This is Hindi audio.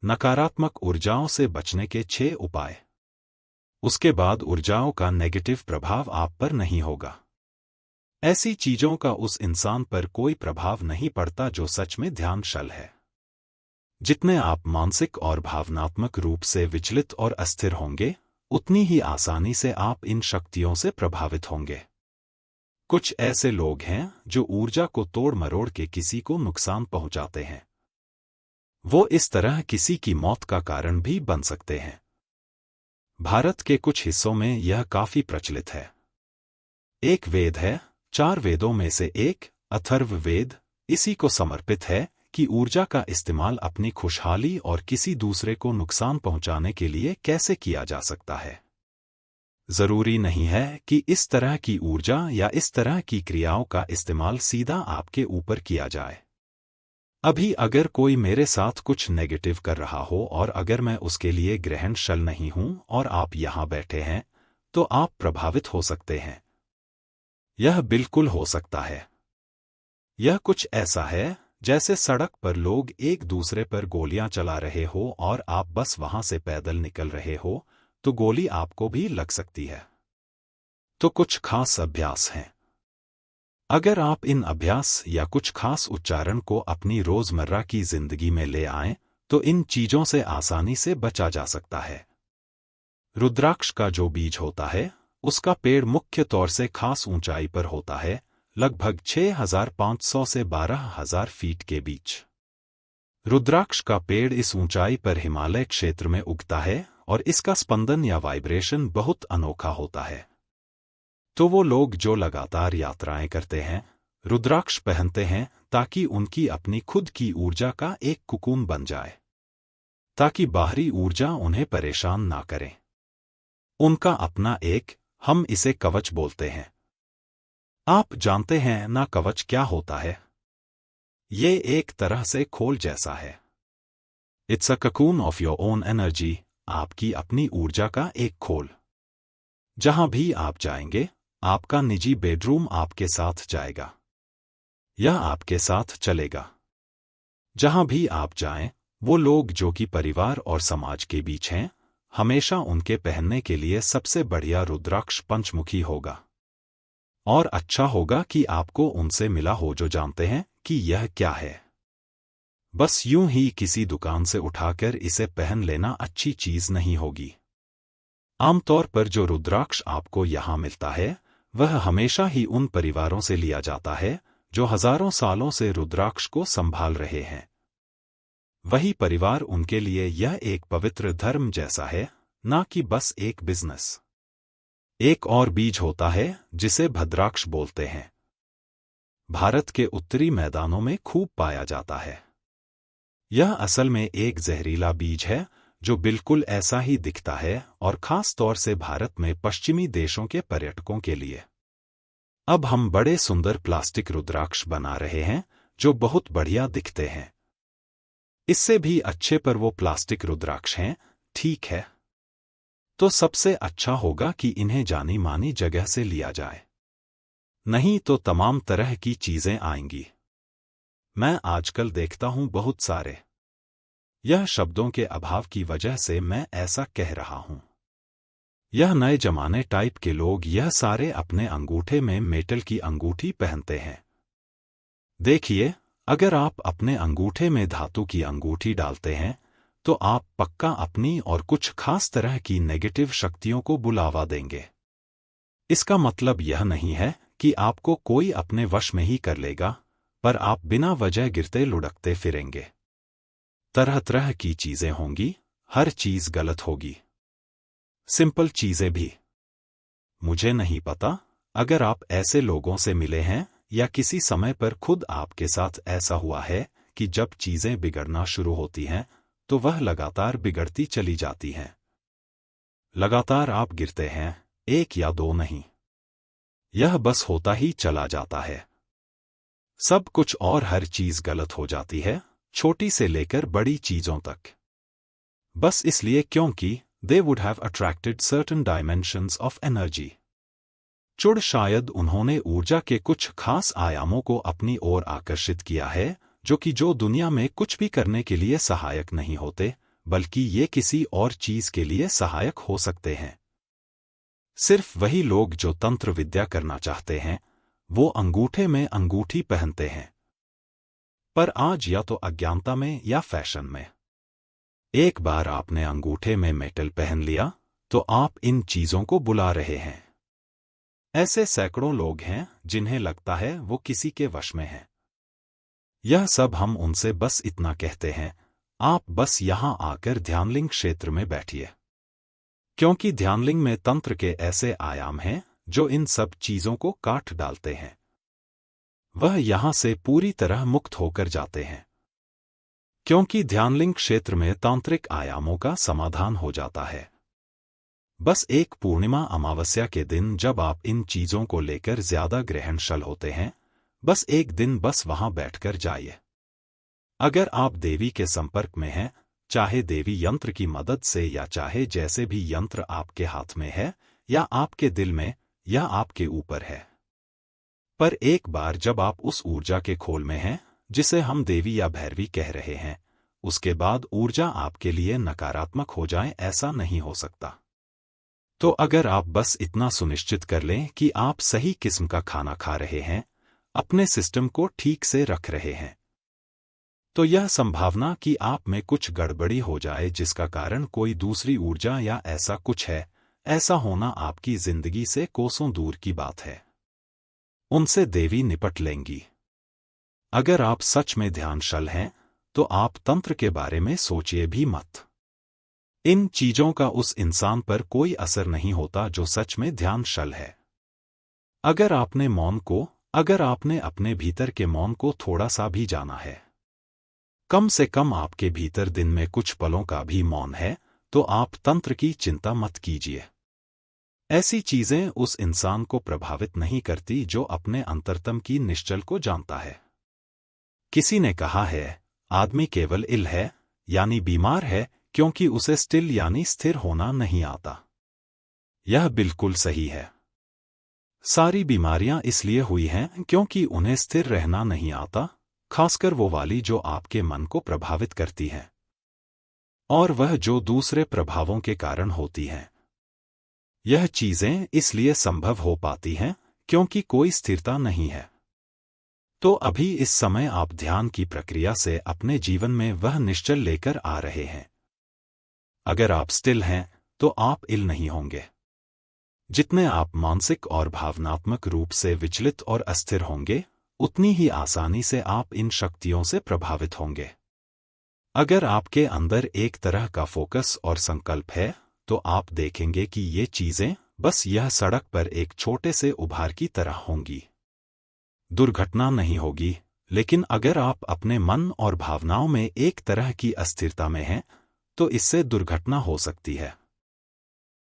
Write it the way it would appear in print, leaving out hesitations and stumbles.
नकारात्मक ऊर्जाओं से बचने के 6 उपाय। उसके बाद ऊर्जाओं का नेगेटिव प्रभाव आप पर नहीं होगा। ऐसी चीजों का उस इंसान पर कोई प्रभाव नहीं पड़ता जो सच में ध्यानशल है। जितने आप मानसिक और भावनात्मक रूप से विचलित और अस्थिर होंगे, उतनी ही आसानी से आप इन शक्तियों से प्रभावित होंगे। कुछ ऐसे लोग हैं जो ऊर्जा को तोड़ मरोड़ के किसी को नुकसान पहुंचाते हैं। वो इस तरह किसी की मौत का कारण भी बन सकते हैं। भारत के कुछ हिस्सों में यह काफी प्रचलित है। एक वेद है, 4 वेदों में से एक, अथर्ववेद, इसी को समर्पित है कि ऊर्जा का इस्तेमाल अपनी खुशहाली और किसी दूसरे को नुकसान पहुंचाने के लिए कैसे किया जा सकता है। जरूरी नहीं है कि इस तरह की ऊर्जा या इस तरह की क्रियाओं का इस्तेमाल सीधा आपके ऊपर किया जाए। अभी अगर कोई मेरे साथ कुछ नेगेटिव कर रहा हो और अगर मैं उसके लिए ग्रहणशील नहीं हूं और आप यहां बैठे हैं, तो आप प्रभावित हो सकते हैं। यह बिल्कुल हो सकता है। यह कुछ ऐसा है जैसे सड़क पर लोग एक दूसरे पर गोलियां चला रहे हो और आप बस वहां से पैदल निकल रहे हो, तो गोली आपको भी लग सकती है। तो कुछ खास अभ्यास हैं। अगर आप इन अभ्यास या कुछ खास उच्चारण को अपनी रोजमर्रा की जिंदगी में ले आएं, तो इन चीजों से आसानी से बचा जा सकता है। रुद्राक्ष का जो बीज होता है, उसका पेड़ मुख्य तौर से खास ऊंचाई पर होता है, लगभग 6,500 से 12,000 फीट के बीच। रुद्राक्ष का पेड़ इस ऊंचाई पर हिमालय क्षेत्र में उगता है और इसका स्पंदन या वाइब्रेशन बहुत अनोखा होता है। तो वो लोग जो लगातार यात्राएं करते हैं, रुद्राक्ष पहनते हैं ताकि उनकी अपनी खुद की ऊर्जा का एक कुकून बन जाए, ताकि बाहरी ऊर्जा उन्हें परेशान ना करे। उनका अपना एक, हम इसे कवच बोलते हैं। आप जानते हैं ना कवच क्या होता है? ये एक तरह से खोल जैसा है। It's a cocoon of your own energy, आपकी अपनी ऊर्जा का एक खोल। जहां भी आप जाएंगे, आपका निजी बेडरूम आपके साथ जाएगा। यह आपके साथ चलेगा। जहां भी आप जाएं, वो लोग जो कि परिवार और समाज के बीच हैं, हमेशा उनके पहनने के लिए सबसे बढ़िया रुद्राक्ष पंचमुखी होगा। और अच्छा होगा कि आपको उनसे मिला हो जो जानते हैं कि यह क्या है। बस यूं ही किसी दुकान से उठाकर इसे पहन लेना अच्छी चीज नहीं होगी। आमतौर पर जो रुद्राक्ष आपको यहां मिलता है, वह हमेशा ही उन परिवारों से लिया जाता है जो हजारों सालों से रुद्राक्ष को संभाल रहे हैं। वही परिवार उनके लिए यह एक पवित्र धर्म जैसा है, ना कि बस एक बिजनेस। एक और बीज होता है जिसे भद्राक्ष बोलते हैं। भारत के उत्तरी मैदानों में खूब पाया जाता है। यह असल में एक जहरीला बीज है जो बिल्कुल ऐसा ही दिखता है और खास तौर से भारत में पश्चिमी देशों के पर्यटकों के लिए। अब हम बड़े सुंदर प्लास्टिक रुद्राक्ष बना रहे हैं जो बहुत बढ़िया दिखते हैं। इससे भी अच्छे पर वो प्लास्टिक रुद्राक्ष हैं, ठीक है? तो सबसे अच्छा होगा कि इन्हें जानी मानी जगह से लिया जाए। नहीं तो तमाम तरह की चीजें आएंगी। मैं आजकल देखता हूं बहुत सारे। यह शब्दों के अभाव की वजह से मैं ऐसा कह रहा हूं। यह नए जमाने टाइप के लोग यह सारे अपने अंगूठे में मेटल की अंगूठी पहनते हैं। देखिए, अगर आप अपने अंगूठे में धातु की अंगूठी डालते हैं, तो आप पक्का अपनी और कुछ खास तरह की नेगेटिव शक्तियों को बुलावा देंगे। इसका मतलब यह नहीं है कि आपको कोई अपने वश में ही कर लेगा, पर आप बिना वजह गिरते लुढ़कते फिरेंगे। तरह तरह की चीजें होंगी, हर चीज गलत होगी। सिंपल चीजें भी। मुझे नहीं पता, अगर आप ऐसे लोगों से मिले हैं या किसी समय पर खुद आपके साथ ऐसा हुआ है कि जब चीजें बिगड़ना शुरू होती हैं, तो वह लगातार बिगड़ती चली जाती हैं। लगातार आप गिरते हैं, 1 या 2 नहीं। यह बस होता ही चला जाता है। सब कुछ और हर चीज गलत हो जाती है, छोटी से लेकर बड़ी चीजों तक। बस इसलिए क्योंकि they would have attracted certain dimensions of energy. चुड़ शायद उन्होंने ऊर्जा के कुछ खास आयामों को अपनी ओर आकर्षित किया है, जो दुनिया में कुछ भी करने के लिए सहायक नहीं होते, बल्कि ये किसी और चीज के लिए सहायक हो सकते हैं। सिर्फ वही लोग जो तंत्र विद्या करना चाहते हैं, वो अंगूठे में अंगूठी पहनते हैं। पर आज या तो अज्ञानता में या फैशन में एक बार आपने अंगूठे में मेटल पहन लिया तो आप इन चीजों को बुला रहे हैं। ऐसे सैकड़ों लोग हैं जिन्हें लगता है वो किसी के वश में हैं। यह सब हम उनसे बस इतना कहते हैं, आप बस यहां आकर ध्यानलिंग क्षेत्र में बैठिए। क्योंकि ध्यानलिंग में तंत्र के ऐसे आयाम हैं जो इन सब चीजों को काट डालते हैं। वह यहां से पूरी तरह मुक्त होकर जाते हैं। क्योंकि ध्यानलिंग क्षेत्र में तांत्रिक आयामों का समाधान हो जाता है। बस एक पूर्णिमा अमावस्या के दिन जब आप इन चीजों को लेकर ज्यादा ग्रहणशील होते हैं, बस एक दिन बस वहां बैठकर जाइए। अगर आप देवी के संपर्क में हैं, चाहे देवी यंत्र की मदद से या चाहे जैसे भी यंत्र आपके हाथ में है या आपके दिल में या आपके ऊपर है, पर एक बार जब आप उस ऊर्जा के खोल में हैं जिसे हम देवी या भैरवी कह रहे हैं, उसके बाद ऊर्जा आपके लिए नकारात्मक हो जाए ऐसा नहीं हो सकता। तो अगर आप बस इतना सुनिश्चित कर लें कि आप सही किस्म का खाना खा रहे हैं, अपने सिस्टम को ठीक से रख रहे हैं, तो यह संभावना कि आप में कुछ गड़बड़ी हो जाए जिसका कारण कोई दूसरी ऊर्जा या ऐसा कुछ है, ऐसा होना आपकी जिंदगी से कोसों दूर की बात है। उनसे देवी निपट लेंगी। अगर आप सच में ध्यानशील हैं, तो आप तंत्र के बारे में सोचिए भी मत। इन चीजों का उस इंसान पर कोई असर नहीं होता जो सच में ध्यानशील है। अगर आपने अपने भीतर के मौन को थोड़ा सा भी जाना है, कम से कम आपके भीतर दिन में कुछ पलों का भी मौन है, तो आप तंत्र की चिंता मत कीजिए। ऐसी चीजें उस इंसान को प्रभावित नहीं करती जो अपने अंतरतम की निश्चल को जानता है। किसी ने कहा है, आदमी केवल इल है यानी बीमार है क्योंकि उसे स्टिल यानी स्थिर होना नहीं आता। यह बिल्कुल सही है। सारी बीमारियां इसलिए हुई हैं क्योंकि उन्हें स्थिर रहना नहीं आता, खासकर वो वाली जो आपके मन को प्रभावित करती हैं, और वह जो दूसरे प्रभावों के कारण होती हैं। यह चीजें इसलिए संभव हो पाती हैं क्योंकि कोई स्थिरता नहीं है। तो अभी इस समय आप ध्यान की प्रक्रिया से अपने जीवन में वह निश्चल लेकर आ रहे हैं। अगर आप स्टिल हैं, तो आप इल नहीं होंगे। जितने आप मानसिक और भावनात्मक रूप से विचलित और अस्थिर होंगे, उतनी ही आसानी से आप इन शक्तियों से प्रभावित होंगे। अगर आपके अंदर एक तरह का फोकस और संकल्प है, तो आप देखेंगे कि ये चीजें बस यह सड़क पर एक छोटे से उभार की तरह होंगी। दुर्घटना नहीं होगी, लेकिन अगर आप अपने मन और भावनाओं में एक तरह की अस्थिरता में हैं, तो इससे दुर्घटना हो सकती है।